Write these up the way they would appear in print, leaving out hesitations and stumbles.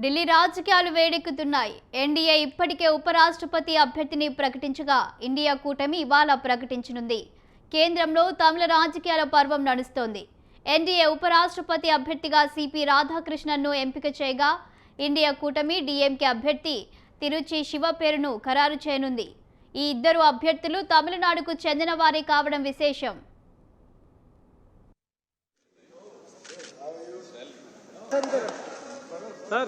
ఢిల్లీ రాజకీయాలు వేడెక్కుతున్నాయి. ఎన్డీఏ ఇప్పటికే ఉపరాష్ట్రపతి అభ్యర్థిని ప్రకటించగా ఇండియా కూటమి ఇవాళ ప్రకటించనుంది. కేంద్రంలో తమిళ రాజకీయాల పర్వం నడుస్తోంది. ఎన్డీఏ ఉపరాష్ట్రపతి అభ్యర్థిగా సిపి రాధాకృష్ణన్ను ఎంపిక చేయగా ఇండియా కూటమి డీఎంకే అభ్యర్థి తిరుచి శివ పేరును ఖరారు చేయనుంది. ఈ ఇద్దరు అభ్యర్థులు తమిళనాడుకు చెందిన వారే కావడం విశేషం. Sir.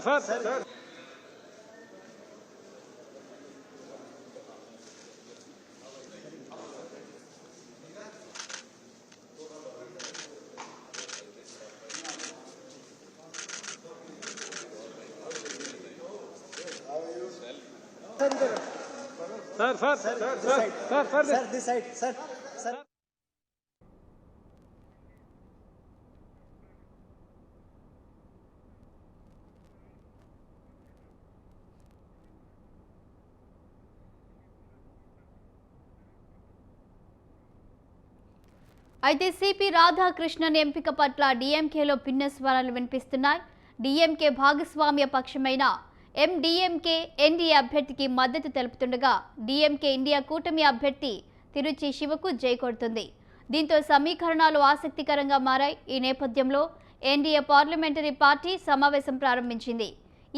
This side, sir. అయితే సిపి రాధాకృష్ణన్ ఎంపిక పట్ల డీఎంకేలో భిన్న స్వరాలు వినిపిస్తున్నాయి. డీఎంకే భాగస్వామ్య పక్షమైన ఎండీఎంకే ఎన్డీఏ అభ్యర్థికి మద్దతు తెలుపుతుండగా డీఎంకే ఇండియా కూటమి అభ్యర్థి తిరుచి శివకు జై కొడుతుంది. దీంతో సమీకరణాలు ఆసక్తికరంగా మారాయి. ఈ నేపథ్యంలో ఎన్డీఏ పార్లమెంటరీ పార్టీ సమావేశం ప్రారంభించింది.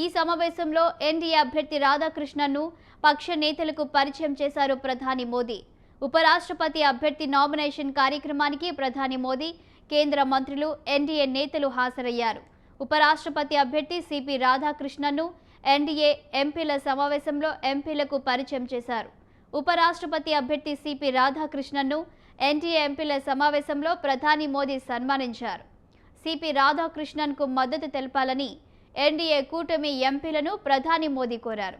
ఈ సమావేశంలో ఎన్డీఏ అభ్యర్థి రాధాకృష్ణన్ను పక్ష నేతలకు పరిచయం చేశారు ప్రధాని మోదీ. ఉపరాష్ట్రపతి అభ్యర్థి నామినేషన్ కార్యక్రమానికి ప్రధాని మోదీ, కేంద్ర మంత్రులు, ఎన్డీఏ నేతలు హాజరయ్యారు. ఉపరాష్ట్రపతి అభ్యర్థి సిపి రాధాకృష్ణన్ను ఎన్డీఏ ఎంపీల సమావేశంలో ఎంపీలకు పరిచయం చేశారు. ఉపరాష్ట్రపతి అభ్యర్థి సిపి రాధాకృష్ణన్ను ఎన్డీఏ ఎంపీల సమావేశంలో ప్రధాని మోదీ సన్మానించారు. సిపి రాధాకృష్ణన్కు మద్దతు తెలపాలని ఎన్డీఏ కూటమి ఎంపీలను ప్రధాని మోదీ కోరారు.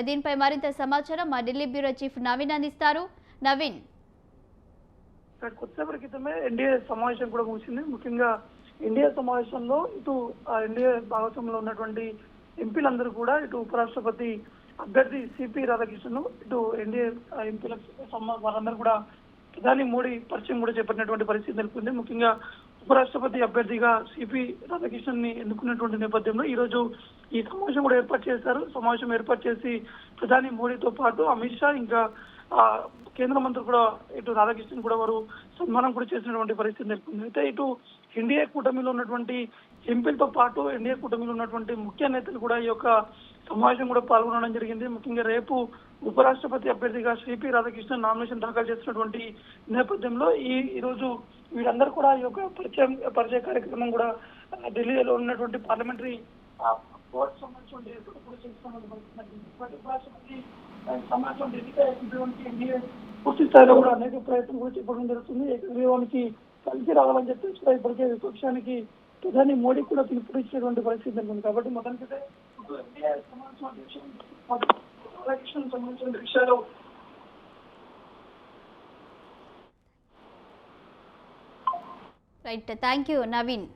దీనిపై మరింత సమాచారం మా ఢిల్లీ బ్యూరో చీఫ్ నవీన్ అందిస్తారు. నవీన్, కొద్దిసేపటి క్రితమే ఎన్డీఏ సమావేశం కూడా ముగిసింది. ముఖ్యంగా ఎన్డీఏ సమావేశంలో ఇటు ఎన్డీఏ భాగస్వామ్యంలో ఉన్నటువంటి ఎంపీలందరూ కూడా ఇటు ఉపరాష్ట్రపతి అభ్యర్థి సిపి రాధాకృష్ణన్, ఇటు ఎన్డీఏ ఎంపీల వారందరూ కూడా ప్రధాని మోడీ పరిచయం కూడా చేపట్టినటువంటి పరిస్థితి నెలకొంది. ముఖ్యంగా ఉపరాష్ట్రపతి అభ్యర్థిగా సిపి రాధాకృష్ణన్ ని ఎన్నుకున్నటువంటి నేపథ్యంలో ఈ రోజు ఈ సమావేశం కూడా ఏర్పాటు చేశారు. సమావేశం ఏర్పాటు చేసి ప్రధాని మోడీతో పాటు అమిత్ షా, ఇంకా కేంద్ర మంత్రులు కూడా ఇటు రాధాకృష్ణన్ కూడా వారు సన్మానం కూడా చేసినటువంటి పరిస్థితి నెలకొంది. అయితే ఇటు ఎన్డీఏ కూటమిలో ఉన్నటువంటి ఎంపీలతో పాటు ఎన్డీఏ కూటమిలో ఉన్నటువంటి ముఖ్య నేతలు కూడా ఈ యొక్క సమావేశం కూడా పాల్గొనడం జరిగింది. ముఖ్యంగా రేపు ఉపరాష్ట్రపతి అభ్యర్థిగా సిపి రాధాకృష్ణన్ నామినేషన్ దాఖలు చేసినటువంటి నేపథ్యంలో ఈ రోజు వీరందరూ కూడా ఈ యొక్క పరిచయ కార్యక్రమం కూడా ఢిల్లీలో ఉన్నటువంటి పార్లమెంటరీ బోర్డు ఉపరాష్ట్రపతి సమాజం ఎన్నికైనటువంటి పూర్తి స్థాయిలో కూడా అనేక ప్రయత్నం కూడా చేపట్టడం జరుగుతుంది. ఏకగ్రీవానికి కలిసి రావాలని చెప్పేసి కూడా ఇప్పటికే విపక్షానికి ప్రధాని మోడీ కూడా పిలుపునిచ్చినటువంటి పరిస్థితి ఉంది. కాబట్టి మొదటికైతే సంబంధించిన విషయాలు రైట్, థ్యాంక్ యూ నవీన్.